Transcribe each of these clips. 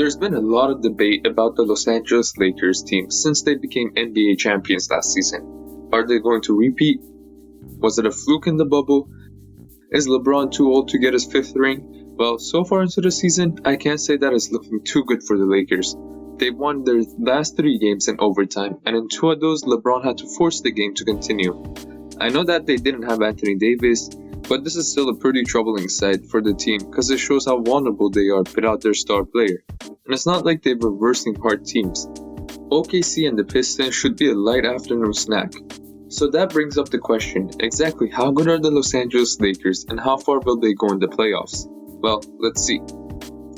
There's been a lot of debate about the Los Angeles Lakers team since they became NBA champions last season. Are they going to repeat? Was it a fluke in the bubble? Is LeBron too old to get his fifth ring? Well, so far into the season, I can't say that it's looking too good for the Lakers. They won their last 3 games in overtime, and in 2 of those, LeBron had to force the game to continue. I know that they didn't have Anthony Davis, but this is still a pretty troubling sight for the team because it shows how vulnerable they are without their star player. And it's not like they're reversing hard teams. OKC and the Pistons should be a light afternoon snack. So that brings up the question, exactly how good are the Los Angeles Lakers and how far will they go in the playoffs? Well, let's see.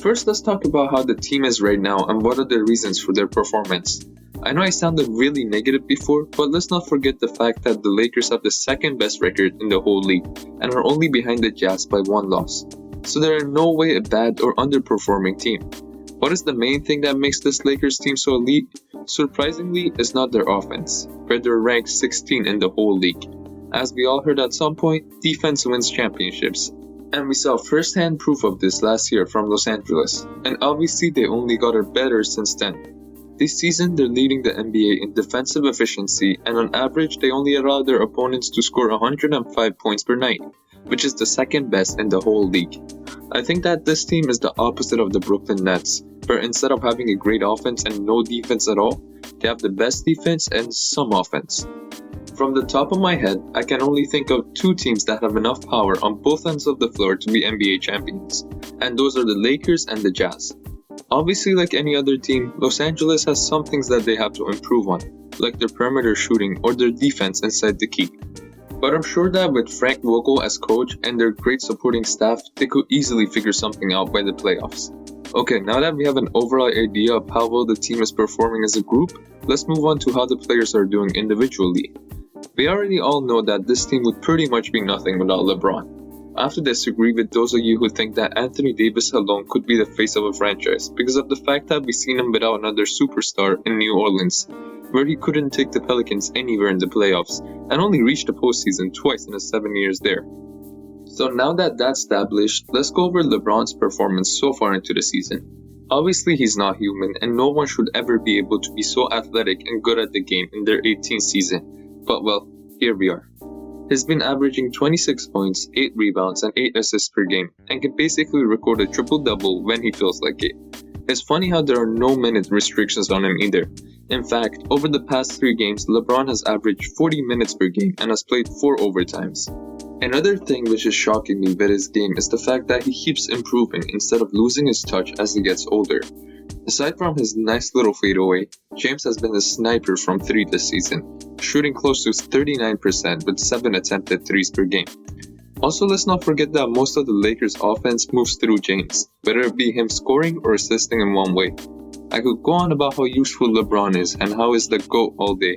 First, let's talk about how the team is right now and what are the reasons for their performance. I know I sounded really negative before, but let's not forget the fact that the Lakers have the second best record in the whole league and are only behind the Jazz by 1 loss. So they are in no way a bad or underperforming team. What is the main thing that makes this Lakers team so elite? Surprisingly, it's not their offense, where they're ranked 16 in the whole league. As we all heard at some point, defense wins championships. And we saw first-hand proof of this last year from Los Angeles, and obviously they only got it better since then. This season, they're leading the NBA in defensive efficiency, and on average, they only allow their opponents to score 105 points per night, which is the second best in the whole league. I think that this team is the opposite of the Brooklyn Nets, where instead of having a great offense and no defense at all, they have the best defense and some offense. From the top of my head, I can only think of 2 teams that have enough power on both ends of the floor to be NBA champions, and those are the Lakers and the Jazz. Obviously, like any other team, Los Angeles has some things that they have to improve on, like their perimeter shooting or their defense inside the key. But I'm sure that with Frank Vogel as coach and their great supporting staff, they could easily figure something out by the playoffs. Okay, now that we have an overall idea of how well the team is performing as a group, let's move on to how the players are doing individually. We already all know that this team would pretty much be nothing without LeBron. I have to disagree with those of you who think that Anthony Davis alone could be the face of a franchise because of the fact that we've seen him without another superstar in New Orleans, where he couldn't take the Pelicans anywhere in the playoffs and only reached the postseason twice in his 7 years there. So now that that's established, let's go over LeBron's performance so far into the season. Obviously he's not human and no one should ever be able to be so athletic and good at the game in their 18th season, but well, here we are. He's been averaging 26 points, 8 rebounds, and 8 assists per game, and can basically record a triple-double when he feels like it. It's funny how there are no minute restrictions on him either. In fact, over the past 3 games, LeBron has averaged 40 minutes per game and has played 4 overtimes. Another thing which is shocking me with his game is the fact that he keeps improving instead of losing his touch as he gets older. Aside from his nice little fadeaway, James has been a sniper from 3 this season, shooting close to 39% with 7 attempted threes per game. Also, let's not forget that most of the Lakers' offense moves through James, whether it be him scoring or assisting in one way. I could go on about how useful LeBron is and how he's the GOAT all day,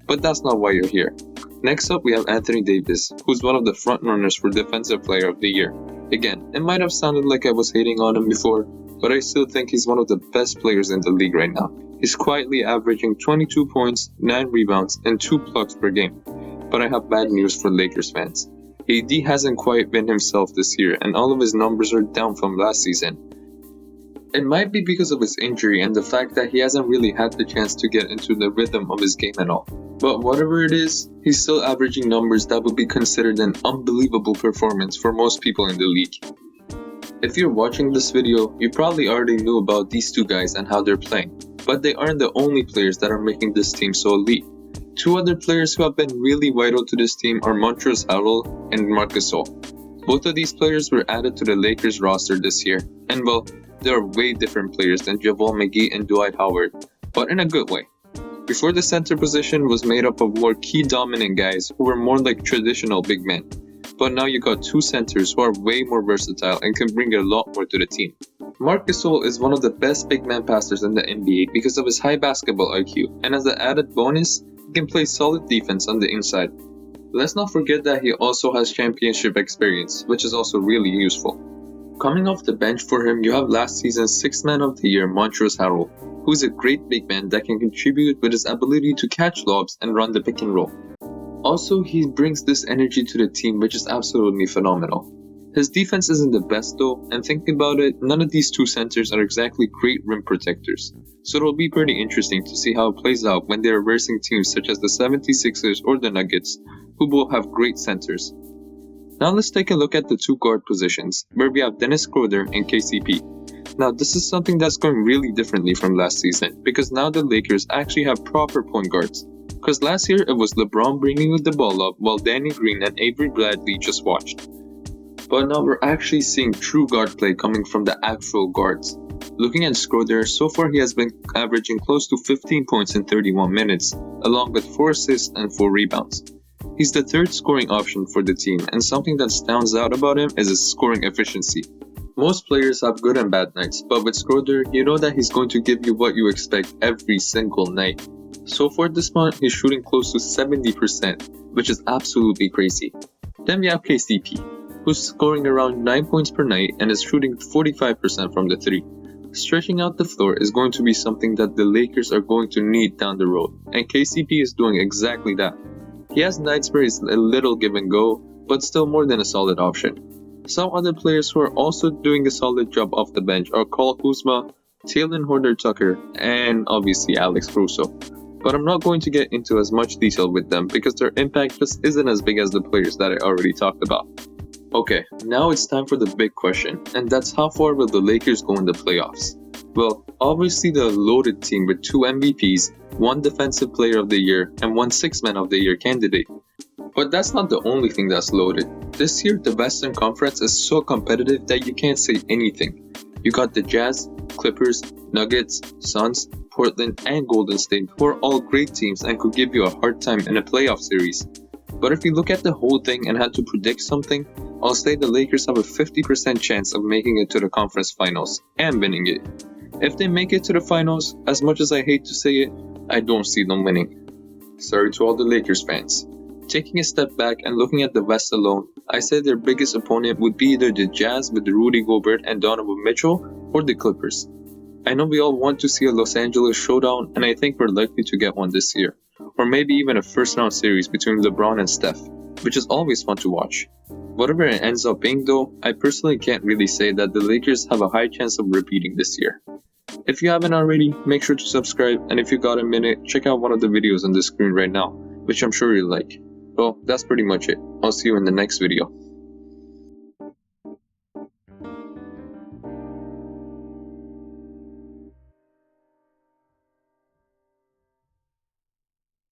but that's not why you're here. Next up, we have Anthony Davis, who's one of the frontrunners for Defensive Player of the Year. Again, it might have sounded like I was hating on him before, but I still think he's one of the best players in the league right now. He's quietly averaging 22 points, 9 rebounds, and 2 blocks per game. But I have bad news for Lakers fans. AD hasn't quite been himself this year, and all of his numbers are down from last season. It might be because of his injury and the fact that he hasn't really had the chance to get into the rhythm of his game at all. But whatever it is, he's still averaging numbers that would be considered an unbelievable performance for most people in the league. If you're watching this video, you probably already knew about these 2 guys and how they're playing, but they aren't the only players that are making this team so elite. 2 other players who have been really vital to this team are Montrezl Harrell and Marc Gasol. Both of these players were added to the Lakers roster this year, and well, they are way different players than JaVale McGee and Dwight Howard, but in a good way. Before, the center position was made up of more key dominant guys who were more like traditional big men. But now you got 2 centers who are way more versatile and can bring a lot more to the team. Marc Gasol is one of the best big man passers in the NBA because of his high basketball IQ, and as an added bonus, he can play solid defense on the inside. Let's not forget that he also has championship experience, which is also really useful. Coming off the bench for him, you have last season's 6th Man of the Year, Montrezl Harrell, who is a great big man that can contribute with his ability to catch lobs and run the pick and roll. Also, he brings this energy to the team, which is absolutely phenomenal. His defense isn't the best though, and thinking about it, none of these two centers are exactly great rim protectors, so it'll be pretty interesting to see how it plays out when they're versing teams such as the 76ers or the Nuggets, who both have great centers. Now let's take a look at the two guard positions, where we have Dennis Schroeder and KCP. Now this is something that's going really differently from last season, because now the Lakers actually have proper point guards. Because last year it was LeBron bringing the ball up while Danny Green and Avery Bradley just watched. But now we're actually seeing true guard play coming from the actual guards. Looking at Schroeder, so far he has been averaging close to 15 points in 31 minutes, along with 4 assists and 4 rebounds. He's the third scoring option for the team, and something that stands out about him is his scoring efficiency. Most players have good and bad nights, but with Schroeder, you know that he's going to give you what you expect every single night. So far this month, he's shooting close to 70%, which is absolutely crazy. Then we have KCP, who's scoring around 9 points per night and is shooting 45% from the 3. Stretching out the floor is going to be something that the Lakers are going to need down the road, and KCP is doing exactly that. He has nights where he's a little give and go, but still more than a solid option. Some other players who are also doing a solid job off the bench are Kyle Kuzma, Taylor Horner-Tucker, and obviously Alex Caruso. But I'm not going to get into as much detail with them because their impact just isn't as big as the players that I already talked about. Okay, now it's time for the big question, and that's how far will the Lakers go in the playoffs? Well, obviously the loaded team with 2 MVPs, 1 Defensive Player of the Year, and 1 Sixth Man of the Year candidate. But that's not the only thing that's loaded. This year, the Western Conference is so competitive that you can't say anything. You got the Jazz, Clippers, Nuggets, Suns, Portland, and Golden State, who are all great teams and could give you a hard time in a playoff series. But if you look at the whole thing and had to predict something, I'll say the Lakers have a 50% chance of making it to the conference finals and winning it. If they make it to the finals, as much as I hate to say it, I don't see them winning. Sorry to all the Lakers fans. Taking a step back and looking at the West alone, I say their biggest opponent would be either the Jazz with Rudy Gobert and Donovan Mitchell or the Clippers. I know we all want to see a Los Angeles showdown, and I think we're likely to get one this year. Or maybe even a first round series between LeBron and Steph, which is always fun to watch. Whatever it ends up being though, I personally can't really say that the Lakers have a high chance of repeating this year. If you haven't already, make sure to subscribe, and if you got a minute, check out one of the videos on the screen right now, which I'm sure you'll like. Well, that's pretty much it. I'll see you in the next video.